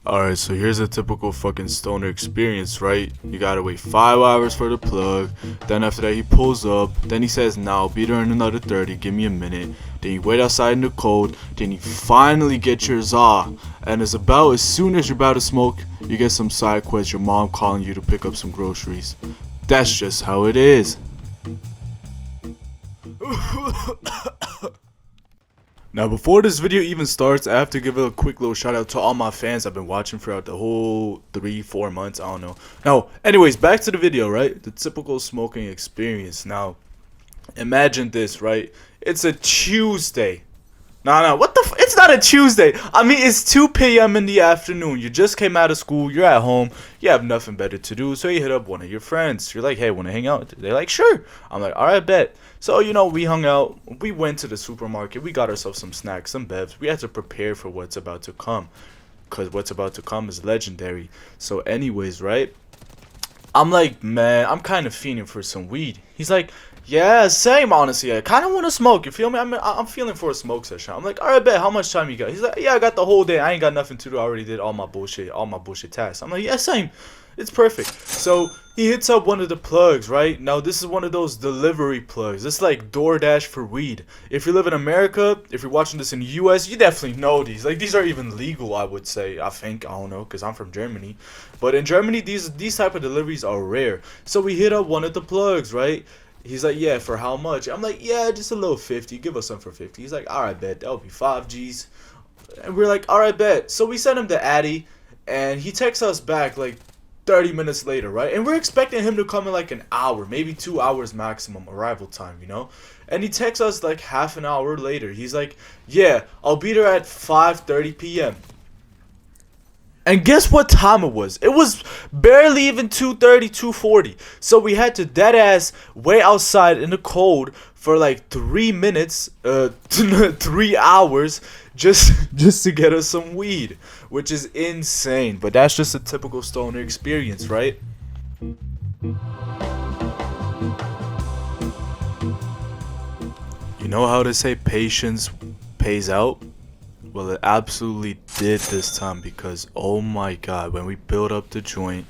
Alright, so here's a typical fucking stoner experience, right? You gotta wait 5 hours for the plug. Then after that, he pulls up. Then he says, "Now, be there in another 30. Give me a minute." Then you wait outside in the cold. Then you finally get your za. And it's about as soon as you're about to smoke, you get some side quest. Your mom calling you to pick up some groceries. That's just how it is. Now, before this video even starts, I have to give a quick little shout out to all my fans I've been watching throughout the whole 3-4 months. I don't know. Now, anyways, back to the video, right? The typical smoking experience. Now, imagine this, right? It's a Tuesday. Nah, what the it's not a Tuesday. I mean, it's 2 p.m. in the afternoon. You just came out of school. You're at home. You have nothing better to do. So you hit up one of your friends. You're like, "Hey, want to hang out?" They're like, "Sure." I'm like, "All right, bet." So, we hung out. We went to the supermarket. We got ourselves some snacks, some bevs. We had to prepare for what's about to come. Because what's about to come is legendary. So, anyways, right? I'm like, "Man, I'm kind of fiending for some weed." He's like, "Yeah, same, honestly. I kind of want to smoke. You feel me? I'm feeling for a smoke session." I'm like, "All right, bet. How much time you got?" He's like, "Yeah, I got the whole day. I ain't got nothing to do. I already did all my bullshit tasks." I'm like, "Yeah, same. It's perfect." So he hits up one of the plugs, right? Now, this is one of those delivery plugs. It's like DoorDash for weed. If you live in America, if you're watching this in the US, you definitely know these. Like, these are even legal, I would say. I think. I don't know, because I'm from Germany. But in Germany, these type of deliveries are rare. So we hit up one of the plugs, right? He's like, "Yeah, for how much?" I'm like, "Yeah, just a little 50. Give us some for 50. He's like, "All right, bet. That'll be 5 G's." And we're like, "All right, bet." So we sent him the Addy, and he texts us back like 30 minutes later, right? And we're expecting him to come in like an hour, maybe 2 hours maximum arrival time. And he texts us like half an hour later. He's like, "Yeah, I'll be there at 5:30 p.m." And guess what time it was? It was barely even 2:30, 2:40. So we had to dead ass wait outside in the cold for like 3 minutes, 3 hours, just to get us some weed, which is insane. But that's just a typical stoner experience, right? You know how they say patience pays out? Well, it absolutely did this time because, oh my god, when we built up the joint,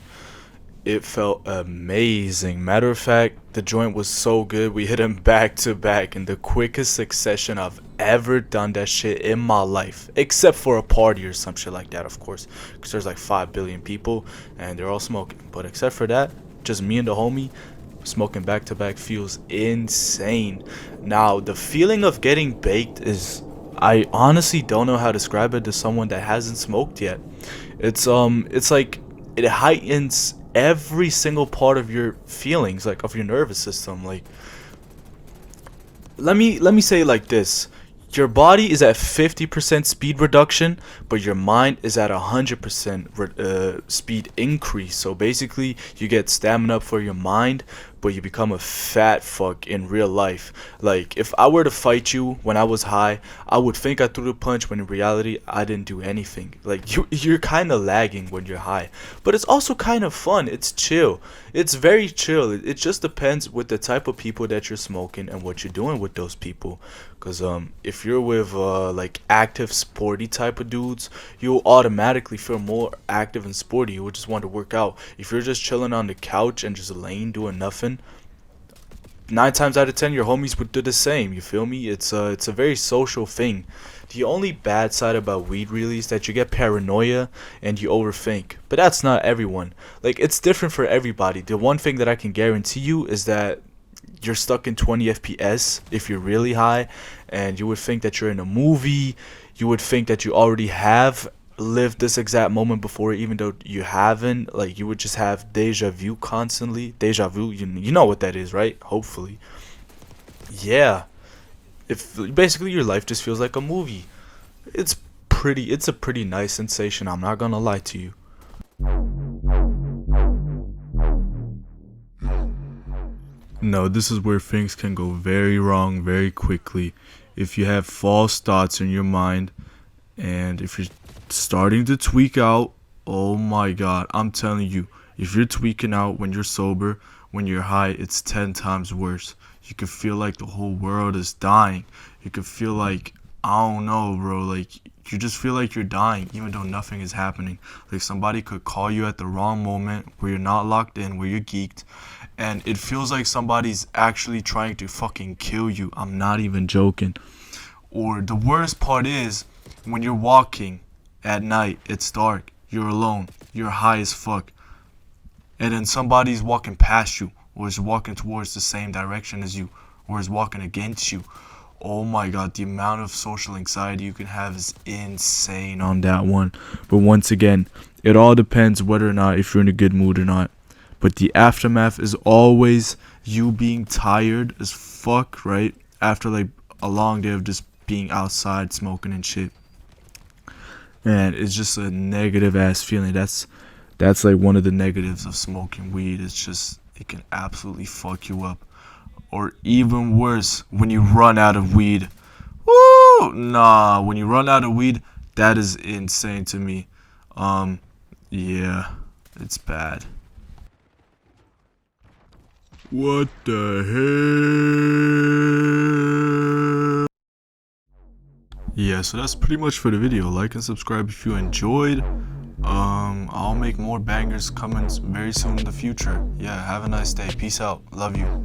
it felt amazing. Matter of fact, the joint was so good, we hit him back to back in the quickest succession I've ever done that shit in my life. Except for a party or some shit like that, of course. Because there's like 5 billion people and they're all smoking. But except for that, just me and the homie smoking back to back feels insane. Now, the feeling of getting baked is, I honestly don't know how to describe it to someone that hasn't smoked yet. It's like it heightens every single part of your feelings, like of your nervous system. Like, let me say it like this: your body is at 50% speed reduction, but your mind is at 100% speed increase. So basically, you get stamina up for your mind, but you become a fat fuck in real life. Like, if I were to fight you when I was high, I would think I threw the punch when in reality I didn't do anything. Like, you're kind of lagging when you're high, but it's also kind of fun. It's chill. It's very chill. It just depends with the type of people that you're smoking and what you're doing with those people. Cause if you're with like active sporty type of dudes, you'll automatically feel more active and sporty. You will just want to work out. If you're just chilling on the couch and just laying doing nothing, 9 times out of 10 your homies would do the same. You feel me? It's a very social thing. The only bad side about weed really is that you get paranoia and you overthink. But that's not everyone. Like, it's different for everybody. The one thing that I can guarantee you is that you're stuck in 20 FPS if you're really high, and you would think that you're in a movie. You would think that you already have lived this exact moment before, even though you haven't. Like, you would just have deja vu constantly. Deja vu, you know what that is, right? Hopefully. Yeah. If basically your life just feels like a movie. It's a pretty nice sensation, I'm not gonna lie to you. No, this is where things can go very wrong very quickly. If you have false thoughts in your mind, and if you're starting to tweak out, oh my god, I'm telling you, if you're tweaking out when you're sober, when you're high, it's 10 times worse. You can feel like the whole world is dying. You can feel like, I don't know, bro, like you just feel like you're dying even though nothing is happening. Like somebody could call you at the wrong moment where you're not locked in, where you're geeked, and it feels like somebody's actually trying to fucking kill you. I'm not even joking. Or the worst part is when you're walking at night, it's dark, you're alone, you're high as fuck, and then somebody's walking past you, or is walking towards the same direction as you, or is walking against you. Oh my god, the amount of social anxiety you can have is insane on that one. But once again, it all depends whether or not if you're in a good mood or not. But the aftermath is always you being tired as fuck, right? After like a long day of just being outside smoking and shit. And it's just a negative ass feeling. That's like one of the negatives of smoking weed. It's just, it can absolutely fuck you up. Or even worse, when you run out of weed. Woo! Nah, when you run out of weed, that is insane to me. Yeah, it's bad. What the hell? Yeah, so that's pretty much for the video. Like and subscribe if you enjoyed. I'll make more bangers coming very soon in the future. Yeah, have a nice day. Peace out. Love you.